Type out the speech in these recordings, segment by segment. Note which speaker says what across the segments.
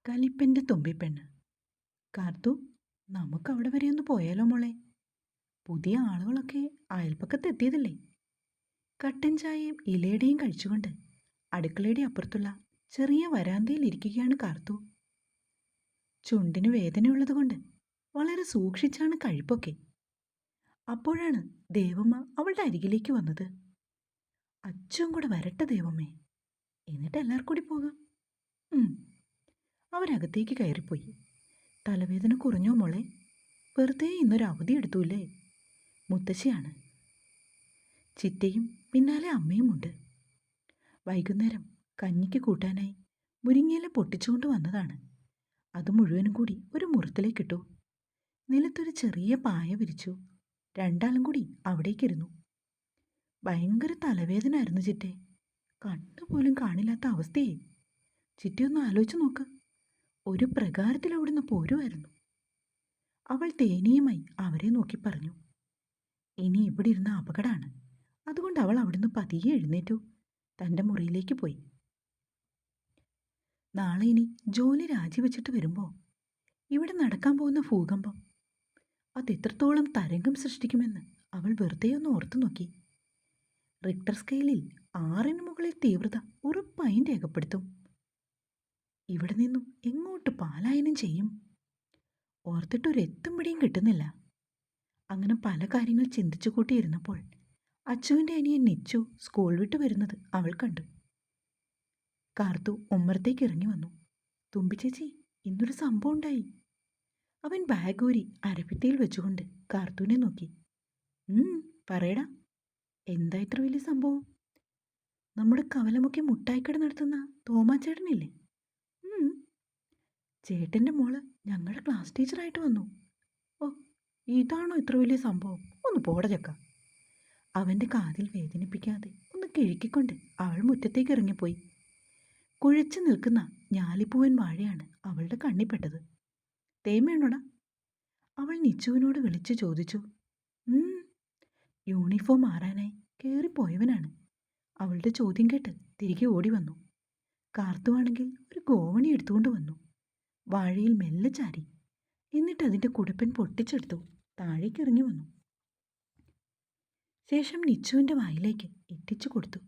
Speaker 1: കലിപ്പൻ്റെ തുമ്പിപ്പെണ്ണ്. കാർത്തു, നമുക്കവിടെ വരെ ഒന്ന് പോയാലോ മോളെ? പുതിയ ആളുകളൊക്കെ അയൽപ്പക്കത്ത് എത്തിയതല്ലേ? കട്ടൻ ചായയും ഇലയുടെയും കഴിച്ചുകൊണ്ട് അടുക്കളയുടെ അപ്പുറത്തുള്ള ചെറിയ വരാന്തയിൽ ഇരിക്കുകയാണ് കാർത്തു. ചുണ്ടിന് വേദനയുള്ളതുകൊണ്ട് വളരെ സൂക്ഷിച്ചാണ് കഴിപ്പൊക്കെ. അപ്പോഴാണ് ദേവമ്മ അവളുടെ അരികിലേക്ക് വന്നത്. അച്ഛൻ കൂടെ വരട്ടെ ദേവമ്മേ, എന്നിട്ട് എല്ലാവർക്കും കൂടി പോകാം. അവരകത്തേക്ക് കയറിപ്പോയി. തലവേദന കുറഞ്ഞോ മോളെ? വെറുതെ ഇന്നൊരു അവധി എടുത്തൂല്ലേ? മുത്തശ്ശിയാണ്. ചിറ്റയും പിന്നാലെ അമ്മയുമുണ്ട്. വൈകുന്നേരം കഞ്ഞിക്ക് കൂട്ടാനായി മുരിങ്ങയില പൊട്ടിച്ചുകൊണ്ട് വന്നതാണ്. അത് മുഴുവനും കൂടി ഒരു മുറത്തിലേക്കിട്ടു. നിലത്തൊരു ചെറിയ പായ വിരിച്ചു. രണ്ടാളും കൂടി അവിടേക്കിരുന്നു. ഭയങ്കര തലവേദന ആയിരുന്നു ചിറ്റെ. കണ്ണുപോലും കാണില്ലാത്ത അവസ്ഥയെ. ചിറ്റയൊന്ന് ആലോചിച്ച് നോക്ക്. ഒരു പ്രകാരത്തിൽ അവിടുന്ന് പോരുമായിരുന്നു. അവൾ തേനിയുമായി അവരെ നോക്കി പറഞ്ഞു. ഇനി ഇവിടെ ഇരുന്ന അപകടമാണ്. അതുകൊണ്ട് അവൾ അവിടുന്ന് പതിയെ എഴുന്നേറ്റു തൻ്റെ മുറിയിലേക്ക് പോയി. നാളെ ഇനി ജോലി രാജിവെച്ചിട്ട് വരുമ്പോൾ ഇവിടെ നടക്കാൻ പോകുന്ന ഭൂകമ്പം അതെത്രത്തോളം തരംഗം സൃഷ്ടിക്കുമെന്ന് അവൾ വെറുതെ ഒന്ന് ഓർത്തു നോക്കി. റിക്ടർ സ്കെയിലിൽ 6-ന് മുകളിൽ തീവ്രത ഉറപ്പായും രേഖപ്പെടുത്തും. ഇവിടെ നിന്നും എങ്ങോട്ട് പാലായനം ചെയ്യും? ഓർത്തിട്ടൊരെത്തും പിടിയും കിട്ടുന്നില്ല. അങ്ങനെ പല കാര്യങ്ങൾ ചിന്തിച്ചു കൂട്ടിയിരുന്നപ്പോൾ അച്ചുവിൻ്റെ അനിയൻ നിച്ചു സ്കൂൾ വിട്ട് വരുന്നത് അവൾ കണ്ടു. കാർത്തു ഉമ്മറത്തേക്ക് ഇറങ്ങി വന്നു. തുമ്പി ചേച്ചി, ഇന്നൊരു സംഭവം ഉണ്ടായി. അവൻ ബാഗ് ഊരി അരഭിത്തിയിൽ വെച്ചുകൊണ്ട് കാർത്തൂനെ നോക്കി. പറയടാ, എന്താ ഇത്ര വലിയ സംഭവം? നമ്മുടെ കവലമുക്കി മുട്ടായിക്കട നടത്തുന്ന തോമാച്ചേട്ടനില്ലേ? ചേട്ടൻ്റെ മോള് ഞങ്ങളുടെ ക്ലാസ് ടീച്ചറായിട്ട് വന്നു. ഓ, ഇതാണോ ഇത്ര വലിയ സംഭവം? ഒന്ന് പോട ചക്ക. അവൻ്റെ കാതിൽ വേദനിപ്പിക്കാതെ ഒന്ന് കിഴുക്കിക്കൊണ്ട് അവൾ മുറ്റത്തേക്ക് ഇറങ്ങിപ്പോയി. കുഴച്ചു നിൽക്കുന്ന ഞാലിപ്പൂവൻ വാഴയാണ് അവളുടെ കണ്ണിപ്പെട്ടത്. തേമയാണോടാ? അവൾ നിച്ചുവിനോട് വിളിച്ചു ചോദിച്ചു. യൂണിഫോം മാറാനായി കയറിപ്പോയവനാണ്. അവളുടെ ചോദ്യം കേട്ട് തിരികെ ഓടി വന്നു. കാർത്തുവാണെങ്കിൽ ഒരു ഗോവണി എടുത്തുകൊണ്ട് വന്നു. വാഴയിൽ മെല്ലെ ചാരി. എന്നിട്ട് അതിൻ്റെ കുടപ്പൻ പൊട്ടിച്ചെടുത്തു താഴേക്ക് ഇറങ്ങി വന്നു. ശേഷം നിച്ചുവിൻ്റെ വായിലേക്ക് എത്തിച്ചു കൊടുത്തു.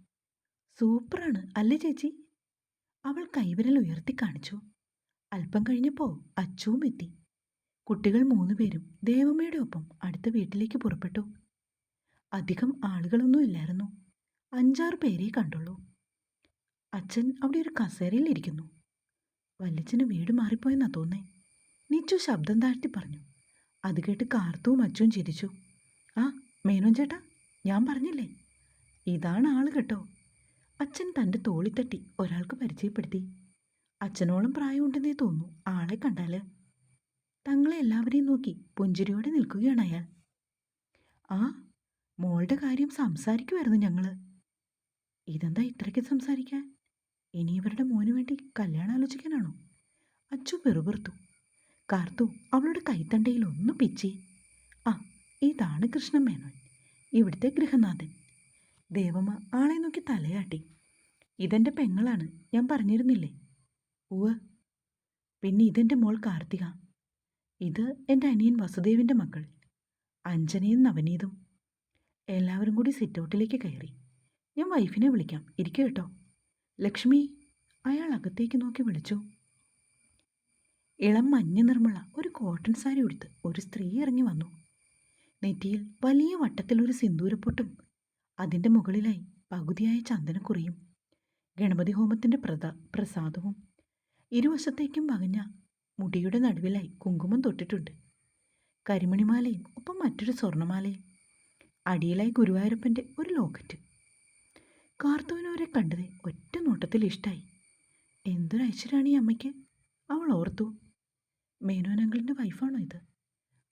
Speaker 1: സൂപ്പറാണ് അല്ലേ ചേച്ചി? അവൾ കൈവിരൽ ഉയർത്തി കാണിച്ചു. അല്പം കഴിഞ്ഞപ്പോൾ അച്ചുവും എത്തി. കുട്ടികൾ 3 പേരും ദേവമ്മയുടെ ഒപ്പം അടുത്ത വീട്ടിലേക്ക് പുറപ്പെട്ടു. അധികം ആളുകളൊന്നും ഇല്ലായിരുന്നു. 5-6 പേരെ കണ്ടുള്ളൂ. അച്ഛൻ അവിടെ ഒരു കസേരയിൽ ഇരിക്കുന്നു. വല്യച്ഛന് വീട് മാറിപ്പോയെന്നാ തോന്നേ. നിച്ചു ശബ്ദം താഴ്ത്തി പറഞ്ഞു. അത് കേട്ട് കാർത്തുവും അച്ചുവും ചിരിച്ചു. ആ, മേനോൻ ചേട്ടാ, ഞാൻ പറഞ്ഞില്ലേ, ഇതാണ് ആള് കേട്ടോ. അച്ഛൻ തൻ്റെ തോളിത്തട്ടി ഒരാൾക്ക് പരിചയപ്പെടുത്തി. അച്ഛനോളം പ്രായമുണ്ടെന്നേ തോന്നൂ ആളെ കണ്ടാല്. തങ്ങളെ എല്ലാവരെയും നോക്കി പുഞ്ചിരിയോടെ നിൽക്കുകയാണ് അയാൾ. ആ, മോളുടെ കാര്യം സംസാരിക്കുമായിരുന്നു ഞങ്ങൾ. ഇതെന്താ ഇത്രയ്ക്ക് സംസാരിക്കാൻ? ഇനി ഇവരുടെ മോന് വേണ്ടി കല്യാണം ആലോചിക്കാനാണോ? അച്ചു പെറുപെറുത്തു. കാർത്തു അവളുടെ കൈത്തണ്ടയിൽ ഒന്ന് പിച്ചി. ആ, ഇതാണ് കൃഷ്ണൻ മേനോൻ, ഇവിടുത്തെ ഗൃഹനാഥൻ. ദേവമ്മ ആളെ നോക്കി തലയാട്ടി. ഇതെൻ്റെ പെങ്ങളാണ്, ഞാൻ പറഞ്ഞിരുന്നില്ലേ? ഉവ്വ്. പിന്നെ ഇതെൻ്റെ മോൾ കാർത്തിക. ഇത് എൻ്റെ അനിയൻ വസുദേവിൻ്റെ മക്കൾ അഞ്ജനയും നവനീതും. എല്ലാവരും കൂടി സിറ്റൗട്ടിലേക്ക് കയറി. ഞാൻ വൈഫിനെ വിളിക്കാം, ഇരിക്കുക കേട്ടോ. ലക്ഷ്മി, അയാൾ അകത്തേക്ക് നോക്കി വിളിച്ചു. ഇളം മഞ്ഞ നിറമുള്ള ഒരു കോട്ടൺ സാരി ഉടുത്ത് ഒരു സ്ത്രീ ഇറങ്ങി വന്നു. നെറ്റിയിൽ വലിയ വട്ടത്തിലൊരു സിന്ദൂരപ്പൊട്ടും അതിൻ്റെ മുകളിലായി പകുതിയായ ചന്ദനക്കുറിയും ഗണപതി ഹോമത്തിൻ്റെ പ്രസാദവും. ഇരുവശത്തേക്കും വകഞ്ഞ മുടിയുടെ നടുവിലായി കുങ്കുമം തൊട്ടിട്ടുണ്ട്. കരിമണിമാലയും ഒപ്പം മറ്റൊരു സ്വർണ്ണമാലയും. അടിയിലായി ഗുരുവായൂരപ്പൻ്റെ ഒരു ലോക്കറ്റ്. കാർത്തുവിനവരെ കണ്ടത് ഒറ്റ നോട്ടത്തിൽ ഇഷ്ടായി. എന്തൊരു ഐശ്വര്യമാണ് ഈ അമ്മയ്ക്ക്, അവൾ ഓർത്തു. മേനോൻ അങ്കിളിൻ്റെ വൈഫാണോ ഇത്?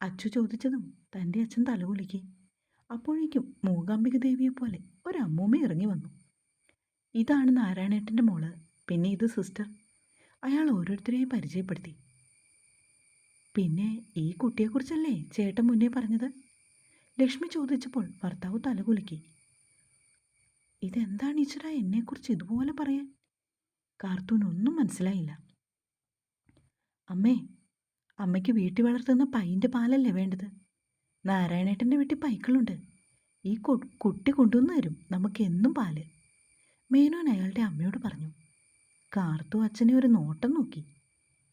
Speaker 1: അച്ചു ചോദിച്ചതും തൻ്റെ അച്ഛൻ തലകുലുക്കി. അപ്പോഴേക്കും മൂകാംബിക ദേവിയെപ്പോലെ ഒരമ്മൂമ്മ ഇറങ്ങി വന്നു. ഇതാണ് നാരായണേട്ടൻ്റെ മോള്, പിന്നെ ഇത് സിസ്റ്റർ. അയാൾ ഓരോരുത്തരെയും പരിചയപ്പെടുത്തി. പിന്നെ ഈ കുട്ടിയെക്കുറിച്ചല്ലേ ചേട്ടൻ മുന്നേ പറഞ്ഞത്? ലക്ഷ്മി ചോദിച്ചപ്പോൾ ഭർത്താവ് തലകുലുക്കി. ഇതെന്താണ് ഈശ്വര എന്നെക്കുറിച്ച് ഇതുപോലെ പറയാൻ? കാർത്തൂനൊന്നും മനസ്സിലായില്ല. അമ്മേ, അമ്മയ്ക്ക് വീട്ടിൽ വളർത്തുന്ന പൈൻ്റെ പാലല്ലേ വേണ്ടത്? നാരായണേട്ടൻ്റെ വീട്ടിൽ പൈക്കളുണ്ട്. ഈ കുട്ടി കൊണ്ടുവന്ന് തരും നമുക്ക് എന്നും പാല്. മേനോൻ അയാളുടെ അമ്മയോട് പറഞ്ഞു. കാർത്തു അച്ഛനെ ഒരു നോട്ടം നോക്കി.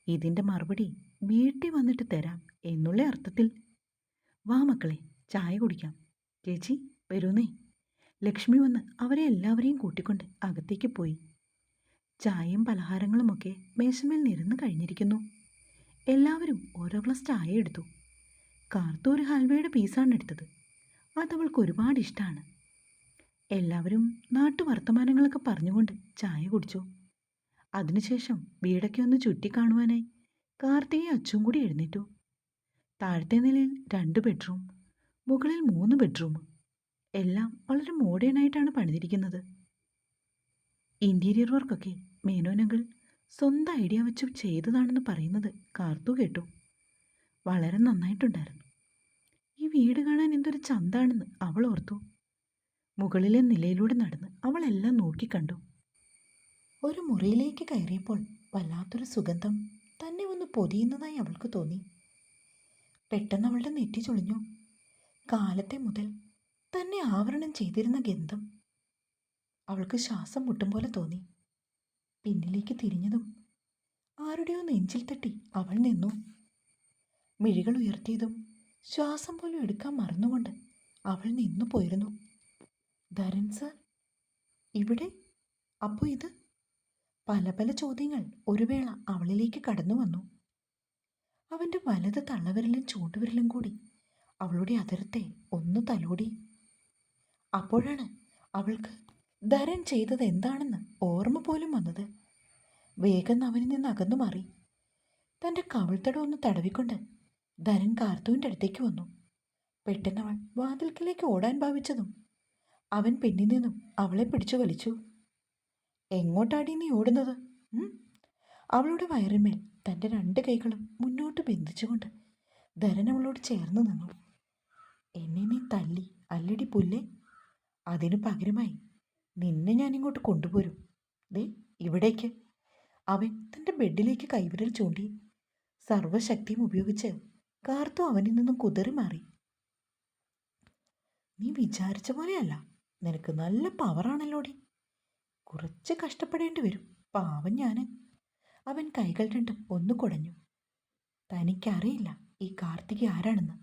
Speaker 1: ഇതിൻ്റെ മറുപടി വീട്ടിൽ വന്നിട്ട് തരാം എന്നുള്ള അർത്ഥത്തിൽ. വാ മക്കളെ, ചായ കുടിക്കാം. ചേച്ചി വരൂന്നേ. ലക്ഷ്മി വന്ന് അവരെ എല്ലാവരെയും കൂട്ടിക്കൊണ്ട് അകത്തേക്ക് പോയി. ചായയും പലഹാരങ്ങളുമൊക്കെ മേശമേൽ നിരന്ന് കഴിഞ്ഞിരിക്കുന്നു. എല്ലാവരും ഓരോ ഗ്ലാസ് ചായ എടുത്തു. കാർത്തു ഒരു ഹൽവയുടെ പീസാണ് എടുത്തത്. അതവൾക്ക് ഒരുപാട് ഇഷ്ടമാണ്. എല്ലാവരും നാട്ടുവർത്തമാനങ്ങളൊക്കെ പറഞ്ഞുകൊണ്ട് ചായ കുടിച്ചു. അതിനുശേഷം വീടൊക്കെ ഒന്ന് ചുറ്റിക്കാണുവാനായി കാർത്തികയും അച്ചും കൂടി എഴുന്നേറ്റു. താഴത്തെ നിലയിൽ 2 ബെഡ്റൂം, മുകളിൽ 3 ബെഡ്റൂം. എല്ലാം വളരെ മോഡേണായിട്ടാണ് പണിതിരിക്കുന്നത്. ഇൻറ്റീരിയർ വർക്കൊക്കെ മേനോനങ്കിൾ സ്വന്തം ഐഡിയ വെച്ച് ചെയ്തതാണെന്ന് പറയുന്നത് കാർത്തു കേട്ടു. വളരെ നന്നായിട്ടുണ്ടായിരുന്നു. ഈ വീട് കാണാൻ എന്തൊരു ചന്താണെന്ന് അവൾ ഓർത്തു. മുകളിലെ നിലയിലൂടെ നടന്ന് അവൾ എല്ലാം നോക്കിക്കണ്ടു. ഒരു മുറിയിലേക്ക് കയറിയപ്പോൾ വല്ലാത്തൊരു സുഗന്ധം തന്നെ ഒന്ന് പൊതിയുന്നതായി അവൾക്ക് തോന്നി. പെട്ടെന്ന് അവളുടെ നെറ്റി ചൊളിഞ്ഞു. കാലത്തെ മുതൽ തന്നെ ആവരണം ചെയ്തിരുന്ന ഗന്ധം. അവൾക്ക് ശ്വാസം മുട്ടും പോലെ തോന്നി. പിന്നിലേക്ക് തിരിഞ്ഞതും ആരുടെയോ നെഞ്ചിൽ തട്ടി അവൾ നിന്നു. മിഴികൾ ഉയർത്തിയതും ശ്വാസം പോലും എടുക്കാൻ മറന്നുകൊണ്ട് അവൾ നിന്നു പോയിരുന്നു. ധരൻ സർ ഇവിടെ? അപ്പോൾ ഇത്? പല പല ചോദ്യങ്ങൾ ഒരു വേള അവളിലേക്ക് കടന്നു വന്നു. അവൻ്റെ വലത് തള്ളവിരലും ചൂണ്ടുവിരലും കൂടി അവളുടെ അതിരത്തെ ഒന്ന് തലോടി. അപ്പോഴാണ് അവൾക്ക് ധരൻ ചെയ്തത് എന്താണെന്ന് ഓർമ്മ പോലും വന്നത്. വേഗം അവനിൽ നിന്ന് അകന്നു മാറി. തൻ്റെ കവിൾത്തടം ഒന്ന് തടവിക്കൊണ്ട് ധരൻ കാർത്തുവിൻ്റെ അടുത്തേക്ക് വന്നു. പെട്ടെന്നവൾ വാതിൽക്കലേക്ക് ഓടാൻ ഭാവിച്ചതും അവൻ പിന്നിൽ നിന്നും അവളെ പിടിച്ചു വലിച്ചു. എങ്ങോട്ടാടി നീ ഓടുന്നത്? അവളുടെ വയറിന്മേൽ തൻ്റെ 2 കൈകളും മുന്നോട്ട് ബന്ധിച്ചുകൊണ്ട് ധരൻ അവളോട് ചേർന്ന് നിന്നു. എന്നെ നീ തല്ലി അല്ലടി പുല്ലേ. അതിനു പകരമായി നിന്നെ ഞാനിങ്ങോട്ട് കൊണ്ടുപോരും. ദേ ഇവിടേക്ക്. അവൻ തൻ്റെ ബെഡിലേക്ക് കൈവിരൽ ചൂണ്ടി. സർവശക്തിയും ഉപയോഗിച്ച് കാർത്തു അവനിൽ നിന്നും കുതറി മാറി. നീ വിചാരിച്ച പോലെയല്ല. നിനക്ക് നല്ല പവറാണല്ലോടി. കുറച്ച് കഷ്ടപ്പെടേണ്ടി വരും. പാവം ഞാൻ. അവൻ കൈകൾ രണ്ടും ഒന്ന് കുടഞ്ഞു. തനിക്കറിയില്ല ഈ കാർത്തിക ആരാണെന്ന്.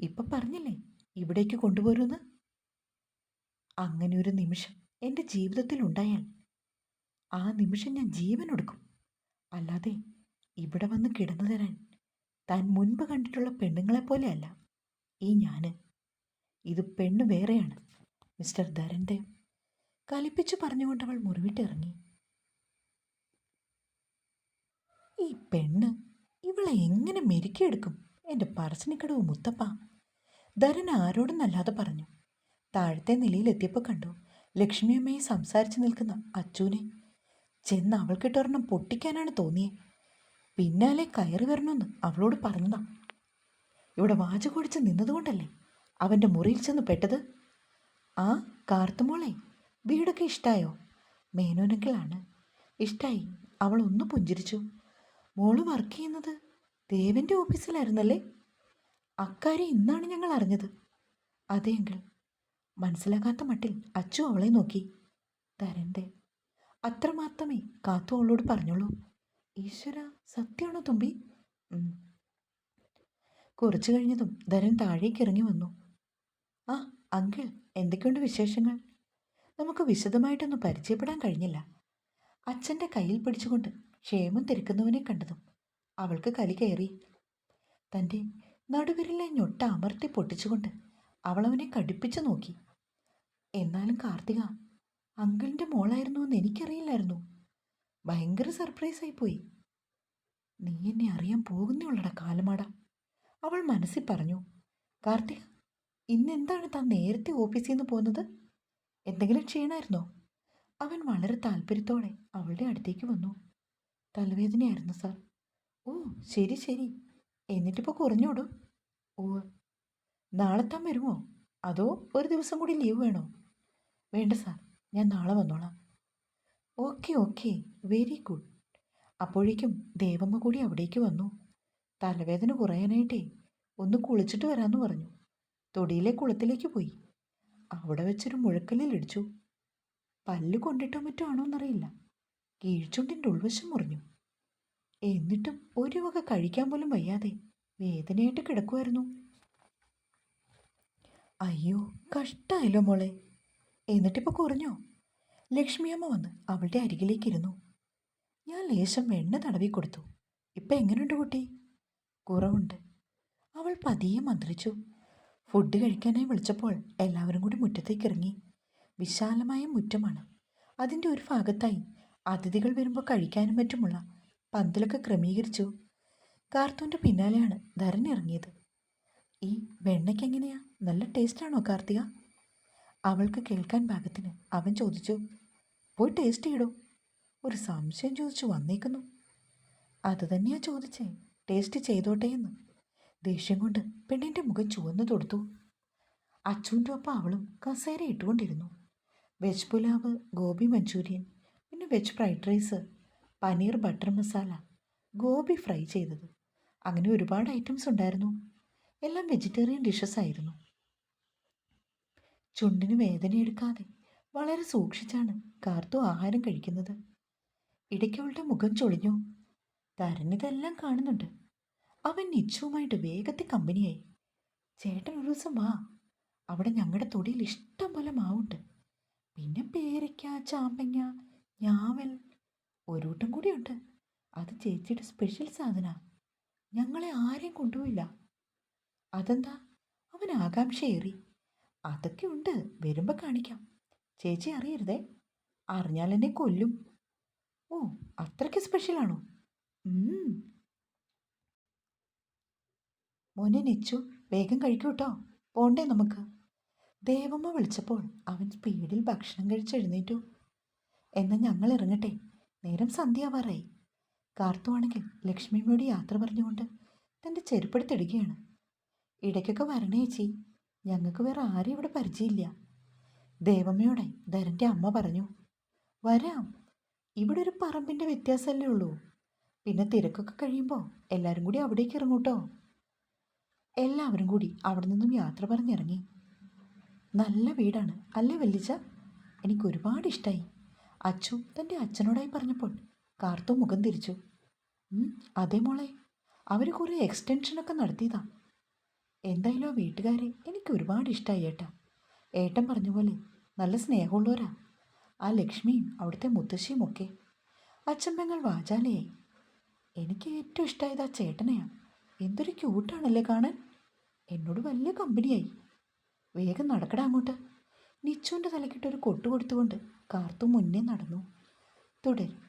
Speaker 1: ഇപ്പം പറഞ്ഞില്ലേ ഇവിടേക്ക് കൊണ്ടുപോരുമെന്ന്. അങ്ങനെ ഒരു നിമിഷം എൻ്റെ ജീവിതത്തിൽ ഉണ്ടായാൽ ആ നിമിഷം ഞാൻ ജീവൻ കൊടുക്കും. അല്ലാതെ ഇവിടെ വന്ന് കിടന്നു തരാൻ താൻ മുൻപ് കണ്ടിട്ടുള്ള പെണ്ണുങ്ങളെപ്പോലെയല്ല ഈ ഞാൻ. ഇത് പെണ്ണ് വേറെയാണ് മിസ്റ്റർ ധരൻദേവ്. കലിപ്പിച്ചു പറഞ്ഞുകൊണ്ടവൾ മുറിവിട്ടിറങ്ങി. ഈ പെണ്ണ് ഇവളെ എങ്ങനെ മെരുക്കിയെടുക്കും എൻ്റെ പറശ്ശിനിക്കടവ് മുത്തപ്പ. ധരൻ ആരോടെന്നല്ലാതെ പറഞ്ഞു. താഴത്തെ നിലയിലെത്തിയപ്പോൾ കണ്ടു ലക്ഷ്മിയമ്മയെ സംസാരിച്ചു നിൽക്കുന്ന അച്ചുവിനെ. ചെന്ന് അവൾക്കിട്ടൊരെണ്ണം പൊട്ടിക്കാനാണ് തോന്നിയേ. പിന്നാലെ കയറി വരണമെന്ന് അവളോട് പറഞ്ഞതാ. ഇവിടെ വാചകൊടിച്ച് നിന്നതുകൊണ്ടല്ലേ അവൻ്റെ മുറിയിൽ ചെന്ന് പെട്ടത്. ആ കാർത്തുമോളെ, വീടൊക്കെ ഇഷ്ടായോ? മേനോനങ്കിളാണ്. ഇഷ്ടായി. അവൾ ഒന്ന് പുഞ്ചിരിച്ചു. മോള് വർക്ക് ചെയ്യുന്നത് ദേവൻ്റെ ഓഫീസിലായിരുന്നല്ലേ? അക്കാര്യം ഇന്നാണ് ഞങ്ങൾ അറിഞ്ഞത്. അതെ അങ്കിൾ. മനസ്സിലാക്കാത്ത മട്ടിൽ അച്ചു അവളെ നോക്കി. ധരൻ്റെ അത്രമാത്രമേ കാത്തു അവളോട് പറഞ്ഞോളൂ. ഈശ്വര, സത്യമാണോ തുമ്പി? കുറച്ചു കഴിഞ്ഞതും ധരൻ താഴേക്ക് ഇറങ്ങി വന്നു. ആ അങ്കിൾ, എന്തൊക്കെയുണ്ട് വിശേഷങ്ങൾ? നമുക്ക് വിശദമായിട്ടൊന്നും പരിചയപ്പെടാൻ കഴിഞ്ഞില്ല. അച്ഛൻ്റെ കയ്യിൽ പിടിച്ചുകൊണ്ട് ക്ഷേമം തിരക്കുന്നവനെ കണ്ടതും അവൾക്ക് കലി കയറി. തൻ്റെ നടുവിരലെ ഞൊട്ട അമർത്തി പൊട്ടിച്ചുകൊണ്ട് അവളവനെ കടുപ്പിച്ചു നോക്കി. എന്നാലും കാർത്തിക അങ്കിളിൻ്റെ മോളായിരുന്നു എന്ന് എനിക്കറിയില്ലായിരുന്നു. ഭയങ്കര സർപ്രൈസായിപ്പോയി. നീ എന്നെ അറിയാൻ പോകുന്നേയുള്ളടാ കാലമാടാ, അവൾ മനസ്സിൽ പറഞ്ഞു. കാർത്തിക, ഇന്നെന്താണ് താൻ നേരത്തെ ഓഫീസിൽ നിന്ന് പോകുന്നത്? എന്തെങ്കിലും ക്ഷീണമായിരുന്നോ? അവൻ വളരെ താല്പര്യത്തോടെ അവളുടെ അടുത്തേക്ക് വന്നു. തലവേദനയായിരുന്നു സാർ. ഓ ശരി ശരി. എന്നിട്ടിപ്പോൾ കുറഞ്ഞോടൂ? ഓ. നാളെ താൻ വരുമോ? അതോ ഒരു ദിവസം കൂടി ലീവ് വേണോ? വേണ്ട സാർ, ഞാൻ നാളെ വന്നോളാം. Okay okay, very good. അപ്പോഴേക്കും ദേവമ്മ കൂടി അവിടേക്ക് വന്നു. തലവേദന കുറയാനായിട്ടേ ഒന്ന് കുളിച്ചിട്ട് വരാമെന്ന് പറഞ്ഞു. തൊടിയിലെ കുളത്തിലേക്ക് പോയി. അവിടെ വെച്ചൊരു മുഴക്കല്ലിലിടിച്ചു. പല്ല് കൊണ്ടിട്ടോ മറ്റോ ആണോന്നറിയില്ല. കീഴ്ചുണ്ടിൻ്റെ ഉൾവശം മുറിഞ്ഞു. എന്നിട്ടും ഒരു വക കഴിക്കാൻ പോലും വയ്യാതെ വേദനയായിട്ട് കിടക്കുമായിരുന്നു. അയ്യോ, കഷ്ടായല്ലോ മോളെ. എന്നിട്ടിപ്പോൾ കുറഞ്ഞോ? ലക്ഷ്മിയമ്മ വന്ന് അവളുടെ അരികിലേക്കിരുന്നു. ഞാൻ ലേശം വെണ്ണ തടവി കൊടുത്തു. ഇപ്പം എങ്ങനെയുണ്ട് കുട്ടി? കുറവുണ്ട്. അവൾ പതിയെ മന്ത്രിച്ചു. ഫുഡ് കഴിക്കാനായി വിളിച്ചപ്പോൾ എല്ലാവരും കൂടി മുറ്റത്തേക്ക് ഇറങ്ങി. വിശാലമായ മുറ്റമാണ്. അതിൻ്റെ ഒരു ഭാഗത്തായി അതിഥികൾ വരുമ്പോൾ കഴിക്കാനും മറ്റുമുള്ള പന്തലൊക്കെ ക്രമീകരിച്ചു. കാർത്തൂൻ്റെ പിന്നാലെയാണ് ധരൻ ഇറങ്ങിയത്. ഈ വെണ്ണയ്ക്ക് എങ്ങനെയാ? നല്ല ടേസ്റ്റാണോ കാർത്തിക? അവൾക്ക് കേൾക്കാൻ പാകത്തിന് അവൻ ചോദിച്ചു. പോയി ടേസ്റ്റ് ചെയ്തോ. ഒരു സംശയം ചോദിച്ചു വന്നേക്കുന്നു. അത് തന്നെയാ ചോദിച്ചേ, ടേസ്റ്റ് ചെയ്തോട്ടെ എന്ന്. ദേഷ്യം കൊണ്ട് പെണ്ണിൻ്റെ മുഖം ചുവന്നു തൊടുത്തു. അച്ചുവിൻ്റെ ഒപ്പം അവളും കസേര ഇട്ടുകൊണ്ടിരുന്നു. വെജ് പുലാവ്, ഗോബി മഞ്ചൂരിയൻ, പിന്നെ veg fried rice, paneer butter masala, gobi fry ചെയ്തത്, അങ്ങനെ ഒരുപാട് ഐറ്റംസ് ഉണ്ടായിരുന്നു. എല്ലാം വെജിറ്റേറിയൻ ഡിഷസ് ആയിരുന്നു. ചുണ്ടിന് വേദനയെടുക്കാതെ വളരെ സൂക്ഷിച്ചാണ് കാർത്തു ആഹാരം കഴിക്കുന്നത്. ഇടയ്ക്ക് അവളുടെ മുഖം ചൊളിഞ്ഞു. ധരണിതെല്ലാം കാണുന്നുണ്ട്. അവൻ നിച്ചുവുമായിട്ട് വേഗത്തിൽ കമ്പനിയായി. ചേട്ടൻ ഒരു ദിവസം വാ, അവിടെ ഞങ്ങളുടെ തൊടിയിൽ ഇഷ്ടം പോലെ മാവുണ്ട്. പിന്നെ പേരയ്ക്ക, ചാമ്പങ്ങ, ഞാവൽ, ഒരുകൂട്ടം കൂടിയുണ്ട്. അത് ചേച്ചിയുടെ സ്പെഷ്യൽ സാധന. ഞങ്ങളെ ആരെയും കൊണ്ടുപോയില്ല. അതെന്താ? അവൻ ആകാംക്ഷയേറി. അതൊക്കെ ഉണ്ട്, വരുമ്പോൾ കാണിക്കാം. ചേച്ചി അറിയരുതേ, അറിഞ്ഞാൽ എന്നെ കൊല്ലും. ഓ, അത്രയ്ക്ക് സ്പെഷ്യലാണോ? മോനെ നിച്ചു, വേഗം കഴിക്കൂട്ടോ, പോണ്ടേ നമുക്ക്. ദേവമ്മ വിളിച്ചപ്പോൾ അവൻ സ്പീഡിൽ ഭക്ഷണം കഴിച്ചെഴുന്നേറ്റു. എന്നാൽ ഞങ്ങൾ ഇറങ്ങട്ടെ, നേരം സന്ധ്യാവാറായി. കാർത്തുവാണെങ്കിൽ ലക്ഷ്മിയോട് യാത്ര പറഞ്ഞുകൊണ്ട് തൻ്റെ ചെരുപ്പെടുത്തിടുകയാണ്. ഇടയ്ക്കൊക്കെ വരണേ ചേച്ചി, ഞങ്ങൾക്ക് വേറെ ആരും ഇവിടെ പരിചയമില്ല. ദേവമ്മയോടെ ധരൻ്റെ അമ്മ പറഞ്ഞു. വരാം, ഇവിടെ ഒരു പറമ്പിൻ്റെ വ്യത്യാസമല്ലേ ഉള്ളൂ. പിന്നെ തിരക്കൊക്കെ കഴിയുമ്പോൾ എല്ലാവരും കൂടി അവിടേക്ക് ഇറങ്ങൂട്ടോ. എല്ലാവരും കൂടി അവിടെ നിന്നും യാത്ര പറഞ്ഞിറങ്ങി. നല്ല വീടാണ് അല്ലേ വല്ലിച്ച? എനിക്ക് ഒരുപാട് ഇഷ്ടമായി. അച്ചു തൻ്റെ അച്ഛനോടായി പറഞ്ഞപ്പോൾ കാർത്തു മുഖം തിരിച്ചു. അതേ മോളെ, അവർ കുറേ എക്സ്റ്റൻഷനൊക്കെ നടത്തിയതാ. എന്തായാലും ആ വീട്ടുകാരെ എനിക്ക് ഒരുപാട് ഇഷ്ടമായി ഏട്ടാ. ഏട്ടൻ പറഞ്ഞ പോലെ നല്ല സ്നേഹമുള്ളവരാ ആ ലക്ഷ്മിയും അവിടുത്തെ മുത്തശ്ശിയും ഒക്കെ. അച്ഛൻ പെങ്ങൾ വാചാലയായി. എനിക്ക് ഏറ്റവും ഇഷ്ടമായത് ആ ചേട്ടനെയാണ്. എന്തൊരു ക്യൂട്ടാണല്ലേ കാണാൻ. എന്നോട് വലിയ കമ്പനിയായി. വേഗം നടക്കടാ അങ്ങോട്ട്. നിച്ചുവിൻ്റെ തലക്കിട്ടൊരു കൊട്ടു കൊടുത്തുകൊണ്ട് കാർത്തു മുന്നേ നടന്നു. തുടരും.